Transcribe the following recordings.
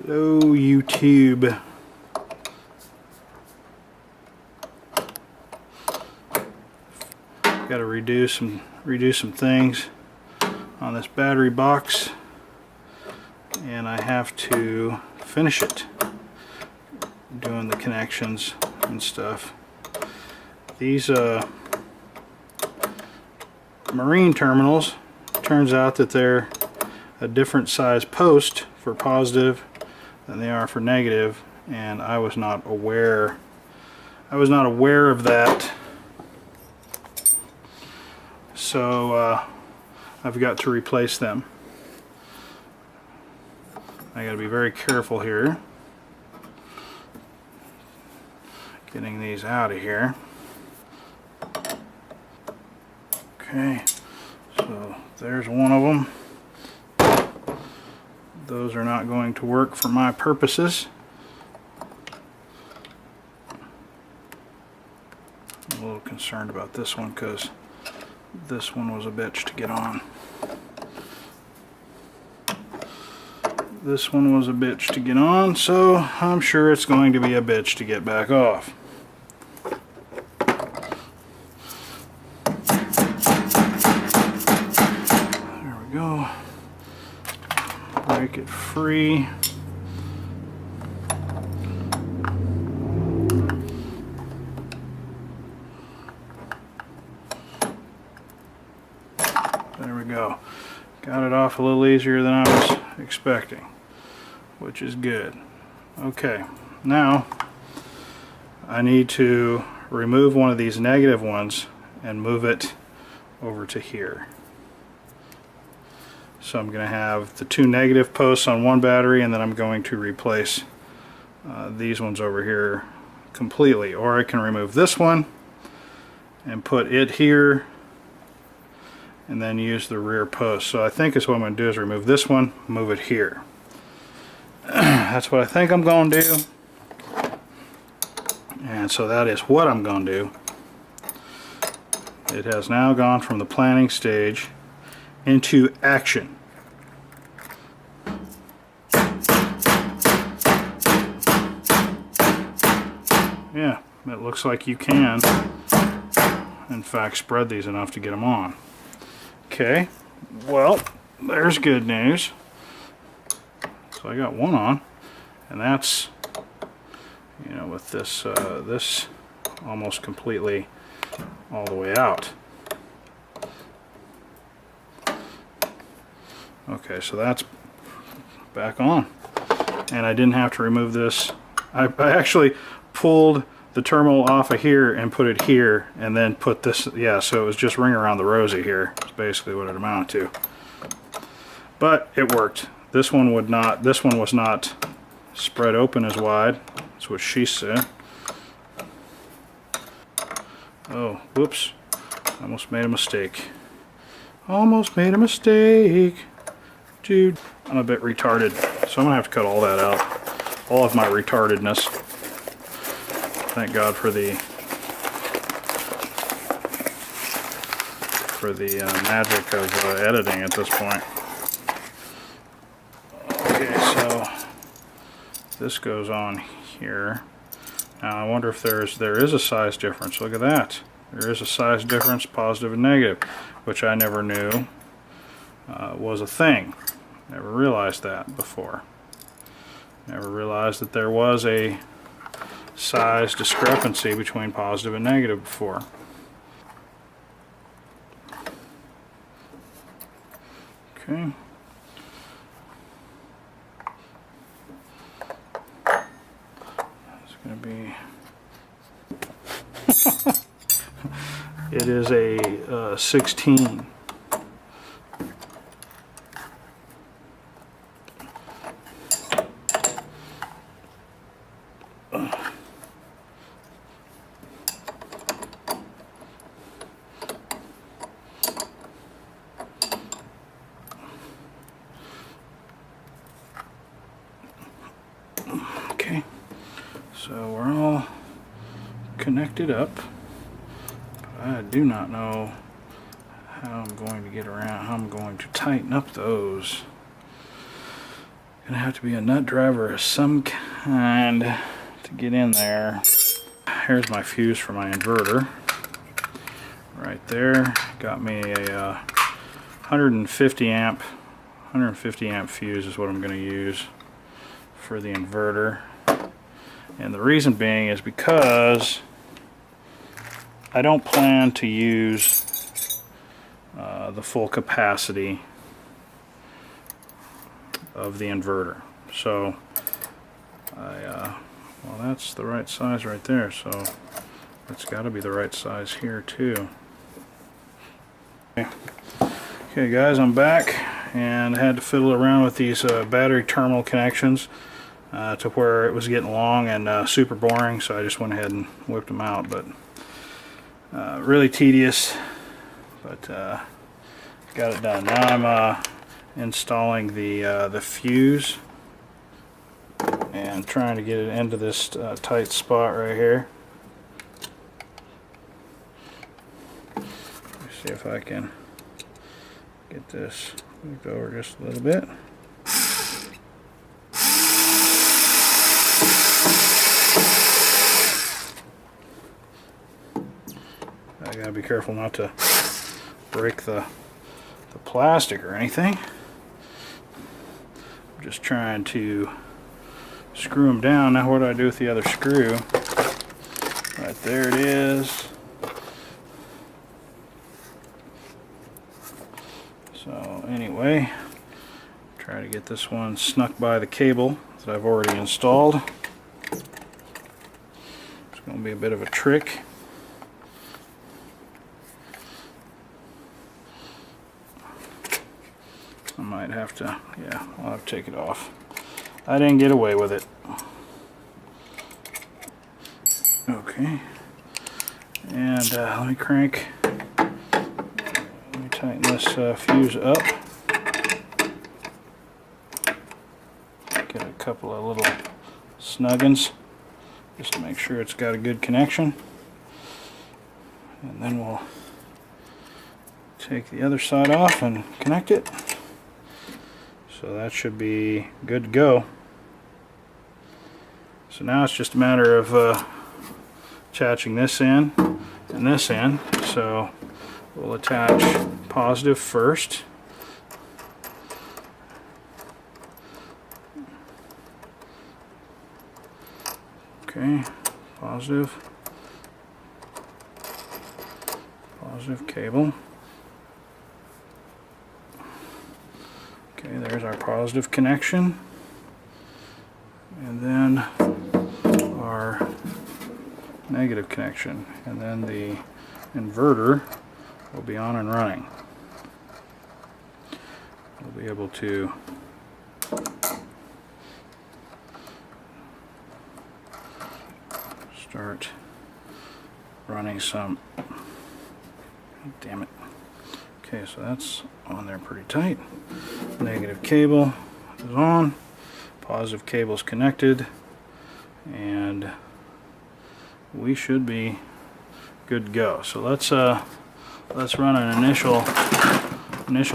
Hello, YouTube. Got to redo some things on this battery box, and I have to finish it, doing the connections and stuff. These marine terminals, turns out that they're a different size post for positive than they are for negative, and I was not aware of that. So I've got to replace them. I got to be very careful here getting these out of here. Okay, so there's one of them. Those are not going to work for my purposes. I'm a little concerned about this one because this one was a bitch to get on. This one was a bitch to get on, so I'm sure it's going to be a bitch to get back off. There we go. Break it free. There we go. Got it off a little easier than I was expecting, which is good. Okay, now I need to remove one of these negative ones and move it over to here. So I'm going to have the two negative posts on one battery, and then I'm going to replace these ones over here completely. Or I can remove this one and put it here and then use the rear post. So I think what I'm going to do is remove this one, move it here. That's what I think I'm going to do. And so that is what I'm going to do. It has now gone from the planning stage into action. Yeah, it looks like you can, in fact, spread these enough to get them on. Okay, well, there's good news. So I got one on, and that's, you know, with this this almost completely all the way out. Okay, so that's back on, and I didn't have to remove this. I actually pulled the terminal off of here and put it here, and then put this, yeah, so it was just ring around the rosy here. That's basically what it amounted to. But it worked. This one would not, this one was not spread open as wide. That's what she said. Oh, whoops. Almost made a mistake. Almost made a mistake. Dude, I'm a bit retarded, so I'm gonna have to cut all that out. All of my retardedness. Thank God for the magic of editing at this point. Okay, so this goes on here. Now I wonder if there is a size difference. Look at that. There is a size difference, positive and negative, which I never knew was a thing. Never realized that before. Never realized that there was a size discrepancy between positive and negative before. Okay. It's going to be it is a 16. Okay, so we're all connected up. I do not know how I'm going to get around, how I'm going to tighten up those. Gonna have to be a nut driver of some kind to get in there. Here's my fuse for my inverter. Right there. Got me a 150 amp fuse is what I'm going to use for the inverter. And the reason being is because I don't plan to use the full capacity of the inverter. So well, that's the right size right there, so it's got to be the right size here too. Okay guys, I'm back and I had to fiddle around with these battery terminal connections to where it was getting long and super boring, so I just went ahead and whipped them out. But really tedious, but got it done. Now I'm installing the fuse and trying to get it into this tight spot right here. Let me see if I can get this moved over just a little bit. I gotta be careful not to break the plastic or anything. I'm just trying to screw them down. Now what do I do with the other screw? Right there it is. So anyway, try to get this one snuck by the cable that I've already installed. It's going to be a bit of a trick. I might have to, yeah, I'll have to take it off. I didn't get away with it. Okay. And let me tighten this fuse up. Get a couple of little snuggins just to make sure it's got a good connection. And then we'll take the other side off and connect it. So that should be good to go. So now it's just a matter of attaching this in and this in. So we'll attach positive first. Okay, positive cable. Okay, there's our positive connection, and then our negative connection, and then the inverter will be on and running. We'll be able to start running some. Damn it. Okay, so that's on there pretty tight. Negative cable is on, positive cable is connected, and we should be good to go. So let's run an initial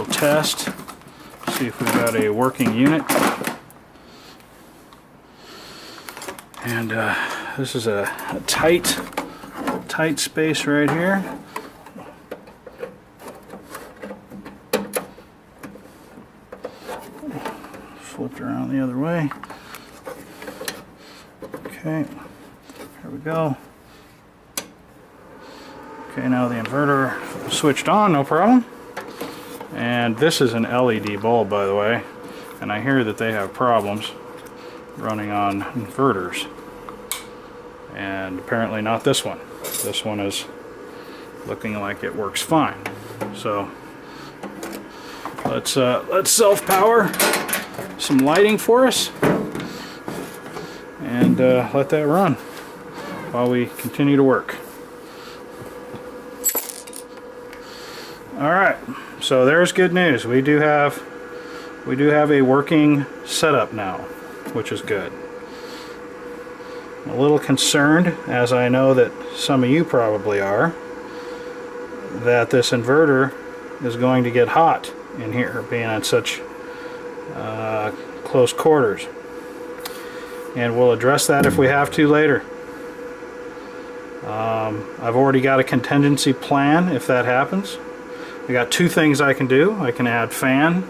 test, see if we've got a working unit. And this is a tight space right here. Flipped around the other way. Okay, here we go. Okay, now the inverter switched on, no problem. And this is an LED bulb, by the way, and I hear that they have problems running on inverters. And apparently not this one. This one is looking like it works fine. So let's self-power some lighting for us and let that run while we continue to work. Alright, so there's good news. We do have a working setup now, which is good. I'm a little concerned, as I know that some of you probably are, that this inverter is going to get hot in here, being at such close quarters. And we'll address that if we have to later. I've already got a contingency plan if that happens. I got two things I can do. I can add fan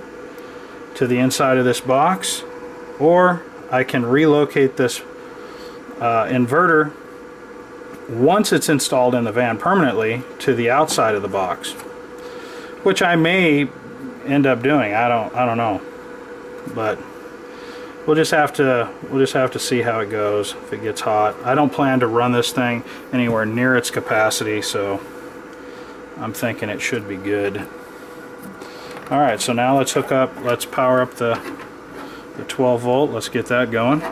to the inside of this box, or I can relocate this inverter once it's installed in the van permanently to the outside of the box, which I may end up doing. I don't know, but we'll just have to see how it goes if it gets hot. I don't plan to run this thing anywhere near its capacity, so I'm thinking it should be good. Alright, so now let's power up the 12 volt. Let's get that going.